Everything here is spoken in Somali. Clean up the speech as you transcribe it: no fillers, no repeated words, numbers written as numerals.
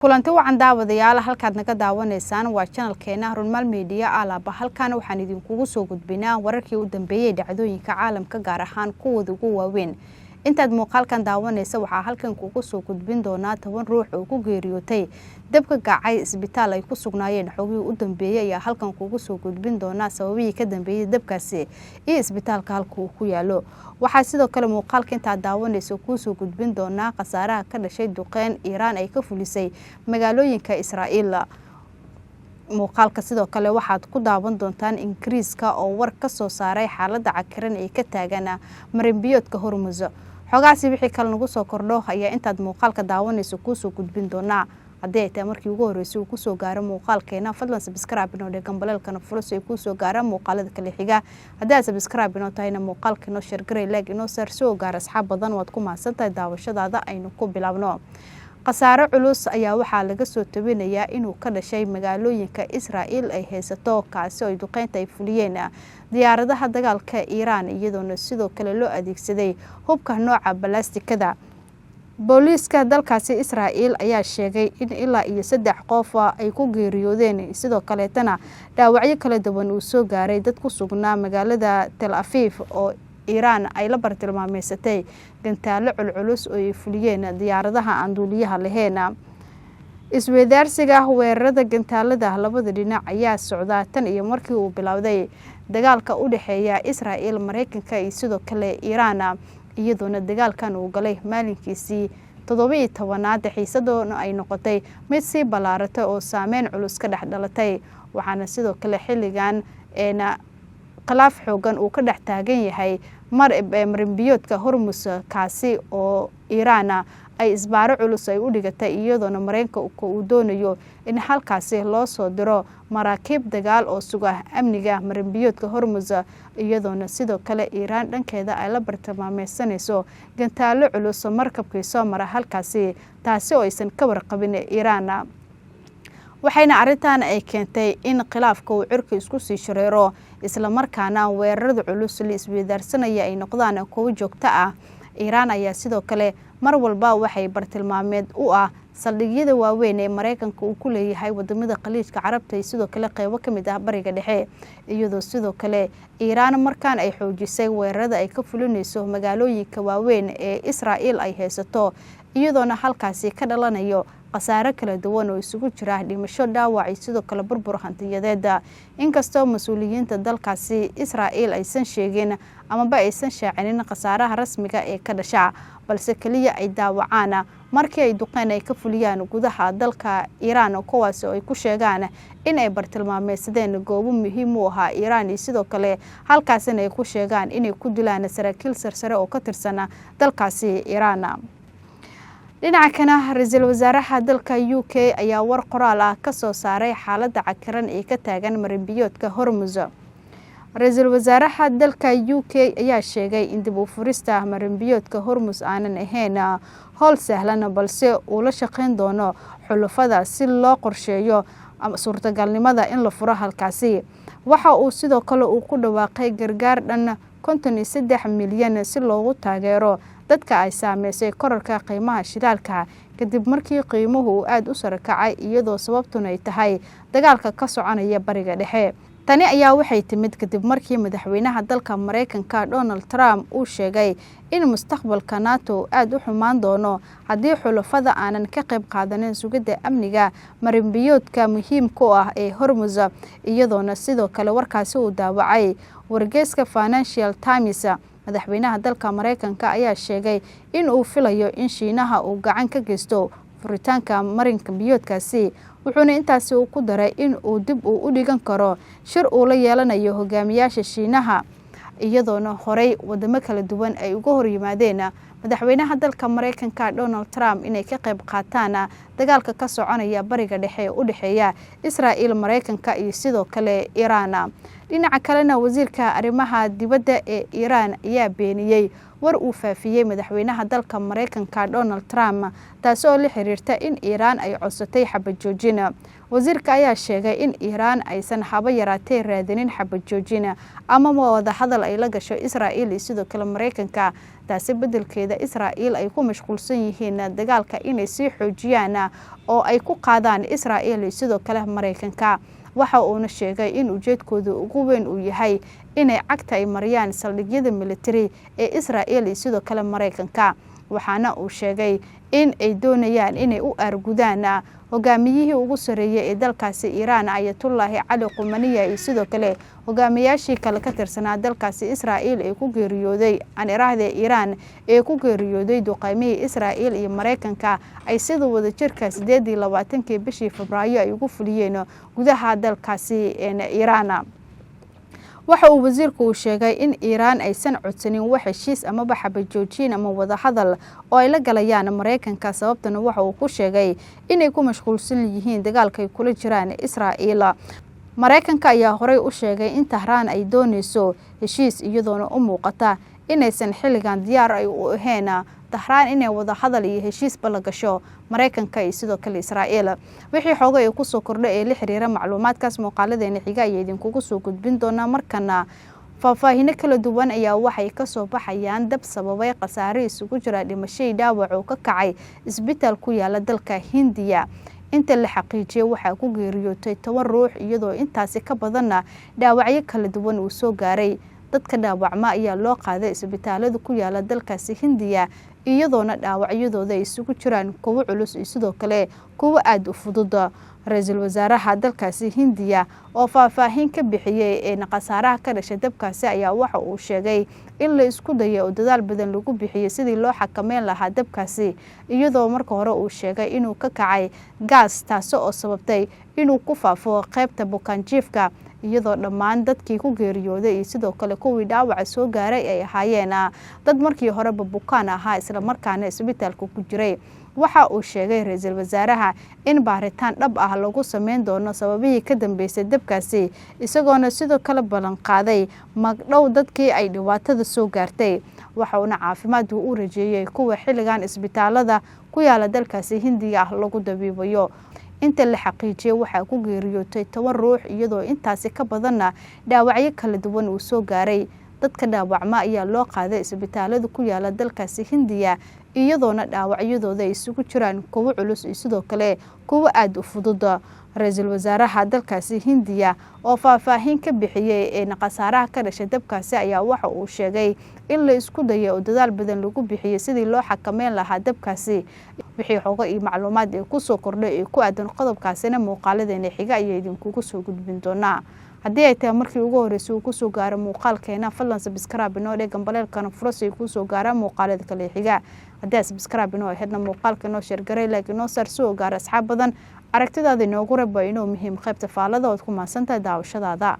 kulanti wacan daawadayaal halkaad naga daawanaysaan waa channelkeena Runmal Media alaaba halkan waxaan idinkugu soo gudbinaa wararkii u dambeeyay dhacdooyinka caalamka gaar ahaan kuwooda ugu waaweyn intaad muuqaalkan daawanaysa waxaa halkan kugu soo gudbin doonaa 10 ruux oo ku geeriyootay dabka gacay isbitaal ay ku sugnaayeen xogii u dambeeyay ayaa halkan kugu soo gudbin doonaa sababihii ka dambeeyay dabkaasi iyo isbitaalka halka uu ku yaalo waxaa sidoo kale muuqaalka intaad daawanayso ku soo gudbin doonaa qasaaraha ka dhashay duqeyn Iiraan ay ka fulisay magaalooyinka Israa'iil muuqaalka sidoo kale waxaad ku daawan doontaan Ingiriiska oo war ka soo saaray xaaladda cakiran ee ka taagan marinbiyoodka Hormuz xogaasi wixii kale nagu soo kordho ayaa intaad muuqaalka daawanayso ku soo gudbin doonaa haddii ay tahay markii ugu horeysay uu ku soo gaaro muuqaalkeena fadlan subscribe inoo dhig gambaleelkana furo si ku soo gaaro muuqaalada kale xiga haddii aad subscribe inoo tahayna muuqaalkeena share garay like inoo soo gaaro asxaab badan waad ku mahadsantahay daawashadaada aynu ku bilaabno qasaaro culus ayaa waxaa laga soo tabinayaa inuu ka dhashay magaalooyinka Israa'iil ay haysato kaasi oo duqeynta ay fuliyeen diyaaradaha dagaalka Iiraan iyadoona sidoo kale loo adeegsaday hubka nooca balastikada booliiska dalkaasi Israa'iil ayaa sheegay in ilaa iyo 3 qof ay ku geeriyoodeen sidoo kale tana dhaawacyo kala duwan uu soo gaaray dad ku sugnaa magaalada Tel Aviv oo Iiraan ay la bartilmaameysatay gantaalo culculus oo ay fuliyeen diyaaradaha aan duuliyaha lahayn isweydaarsiga weerarada gantaalada labada dhinac ayaa socda tan iyo markii uu bilowday dagaalka u dhaxeeya Israa'iil Mareykanka iyo sidoo kale Iiraan iyadoona dagaalkan uu galay maalinkiisii 17aad xiisadoona ay noqotay mid si balaaratay oo saameyn culus ka dhaxdhalatay waxaana sidoo kale xilligan khilaaf xoogan uu ka dhex taagan yahay marinbiyoodka Hormuz kaasi oo Iiraan ay isbaaro culus ay u dhigatay iyadoona Mareykanka uu doonayo in halkaasi loo soo diro maraakiib dagaal oo suga amniga marinbiyoodka Hormuz iyadoona sidoo kale Iiraan dhankeeda ay la bartilmaameysanayso gantaalo culus markabkii soo mara halkaasi taasi oo aysan ka warqabin Iiraan waxayna arintan ay keentay in khilaafka uu cirka isku sii shareero isla markaana weerarada culus la isweydaarsanaya ay noqdaan kuwo joogto ah Iiraan ayaa sidoo kale mar walba waxay bartilmaameed u ah saldhigyada waaweyn ee Mareykanka uu ku leeyahay wadamada Khaliijka Carabta iyo sidoo kale qaybo kamid ah bariga dhexe iyadoo sidoo kale Iiraan markaan ay xoojisay weerarada ay ka fulinayso magaalooyinka waaweyn ee Israa'iil ay haysato iyadoona halkaasi ka dhalanayo qasaare kala duwan oo isugu jira dhimasho dhaawac iyo sidoo kale burbur hantiyadeed inkastoo mas'uuliyiinta dalkaasi Israa'iil aysan sheegin ama aysan shaacinin qasaaraha rasmiga ee ka dhasha balse kaliya ay daawacaan markii ay duqeyn ay ka fuliyaan gudaha dalka Iiraan kuwaas oo ay ku sheegaan in ay bartilmaameysadeen goobo muhiim u ah Iiraan iyo sidoo kale halkaasina ay ku sheegaan inay ku dilaan saraakiil sarsare oo ka tirsan dalkaasi Iiraan dhinaca kana ra'iisul wasaaraha dalka UK ayaa war qoraal ah ka soo saaray xaaladda cakiran ee ka taagan marinbiyoodka Hormuz ra'iisul wasaaraha dalka UK ayaa sheegay in dib u furista marinbiyoodka Hormuz aanan ahayn hawl sahlan balse uu la shaqeyn doono xulufada si loo qorsheeyo suurtagalnimada in la furo halkaasi waxa uu sidoo kale uu ku dhawaaqay gargaar dhan 53 milyan si loogu taageero dadka ay saameysay kororka qiimaha shidaalka kadib markii qiimuhu uu aad u sarakacay iyadoo sababtuna ay tahay dagaalka ka soconaya bariga dhexe tani ayaa waxay timid kadib markii madaxweynaha dalka Mareykanka Donald Trump uu sheegay in mustaqbalka NATO aad u xumaan doono haddii xulufada aanan ka qayb qaadanin sugidda amniga marinbiyoodka muhiimka ah ee Hormuz iyadoona sidoo kale warkaasi uu daawacay wargeyska Financial Times madaxweynaha dalka Mareykanka ayaa sheegay in uu filayo in Shiinaha uu gacan ka geysto furitaanka marinka biyoodkaasi wuxuuna intaasi uu ku daray in uu dib u dhigan karo shir uu la yeelanayo hogaamiyaasha Shiinaha iyadoona horey wadamo kala duwan ay uga hor yimaadeen madaxweynaha dalka Mareykanka Donald Trump inay ka qayb qaataan dagaalka ka soconaya bariga dhexe u dhaxeeya Israa'iil Mareykanka iyo sidoo kale Iiraan dhinaca kalena wasiirka arrimaha dibadda ee Iiraan ayaa beeniyay war uu faafiyey madaxweynaha dalka Mareykanka Donald Trump taasoo la xiriirta in Iiraan ay codsatay xabad joojin. wasiirka ayaa sheegay in Iiraan aysan haba yaraatee raadinin xabad joojin ama wada hadal ay la gasho Israa'iil sidoo kale Mareykanka, taasi bedelkeeda Israa'iil ay ku mashquulsan yihiin dagaalka inay sii xoojiyaan oo ay ku qaadaan Israa'iil sidoo kale Mareykanka. waxa uuna sheegay in ujeedkooda ugu weyn uu yahay inay cagta ay mariyaan saldhigyada military ee Israa'iil sidoo kale Mareykanka, waxaana uu sheegay in ay doonayaan inay u argudaan hogaamiyihii ugu sareeyay ee dalkaasi Iiraan Ayatollah Ali Khamenei iyo sidoo kale hogaamiyaashii kale ka tirsanaa dalkaasi Israa'iil ee ku geeriyooday Iiraan ee ku geeriyooday duqeymihii Israa'iil iyo Mareykanka ay sida wada jirka 28 bishii Febraayo ay ugu fuliyeen gudaha dalkaasi Iiraan. waxa uu wasiirku sheegay in Iiraan aysan codsanin wax heshiis ama xabad joojin ama wada hadal oo ay la galayaan Mareykanka, sababtana waxa uu ku sheegay inay ku mashquulsan yihiin dagaalka ay kula jiraan Israa'iil. Mareykanka ayaa horey u sheegay in Tehran ay doonayso heshiis iyadoona u muuqata inaysan xilligan diyaar ay u ahayn Tehran inay wada hadal iyo heshiis bala gasho Mareykanka iyo sidoo kale Israa'iil. wixii xoogay ku soo kordhay ee la xiriira macluumaadkaas muuqaaladeena xiga ay idinkugu soo gudbin doona markana faahfaahin kala duwan ayaa waxay ka soo baxayaan dab sababay khasaare isugu jira dhimasho dhaawac oo ka kacay isbitaal ku yaala dalka Hindiya. inta la xaqiijiyay waxa ku geeriyootay 10 ruux iyadoo intaasi ka badanna dhaawacyo kala duwan uu soo gaaray. dadka dhaawacma ayaa loo qaaday isbitaalada ku yaala dalkaasi Hindiya iyadoona dhaawacyadooda isugu jiraan kuwa culus iyo sidoo kale kuwa aad u fudud. ra'iisul wasaaraha dalkaasi Hindiya oo faahfaahin ka bixiyay ee khasaaraha ka dhashay dabkaasi ayaa waxa uu sheegay in la isku dayo oo dadaal badan lagu bixiyay sidii loo xakameyn lahaa dabkaasi, iyadoo marka hore uu sheegay inuu ka kacay gaas taasoo sababtay inuu ku faafo qaybta bukaanjiifka, iyadoo dhammaan dadkii ku geeriyooday iyo sidoo kale kuwii dhaawac soo gaaray ay ahaayeen dad markii hore bukaan ahaa isla markaana isbitaalka ku jiray. waxa uu sheegay ra'iisul wasaaraha in baaritaan dhab ah lagu sameyn doono sababihii ka dambeysay dabkaasi, isagoona sidoo kale ballan qaaday magdhow dadkii ay dhibaatada soo gaartay. waxa uu caafimaad u rajeeyay kuwa xilligan isbitaalada ku yaala dalkaasi Hindiya lagu dabiibayo. inta la xaqiijiyay waxa ku geeriyootay 10 ruux iyadoo intaasi ka badanna dhaawacyo kala duwan uu soo gaaray. dadka dhaawacma ayaa loo qaaday isbitaalada ku yaala dalkaasi Hindiya iyadoona dhaawacyadooda isugu jiraan kuwa culus iyo sidoo kale kuwa aad u fudud. ra'iisul wasaaraha dalkaasi Hindiya oo faahfaahin ka bixiyay ee khasaaraha ka dhashay dabkaasi ayaa waxa uu sheegay in la isku dayo oo dadaal badan lagu bixiyay sidii loo xakameyn lahaa dabkaasi. wixii xogo iyo macluumaad ee ku soo kordhay ee ku aadan qodobkaasina muuqaaladeena xiga ay idinkugu soo gudbin doonaa. haddii ay tahay markii ugu horeysay uu ku soo gaaro muuqaalkeena fadlan subscribe inoo dhig gambaleelkana furas ay ku soo gaaraan muuqaalada kale xiga. haddii subscribe inoo ahaydna muuqaalka inoo share garay like inoo saar soo gaar asxaab badan aragtidaada inoogu reebo inuu muhiim qaybta faalada oo ku maasantahay daawashadaada.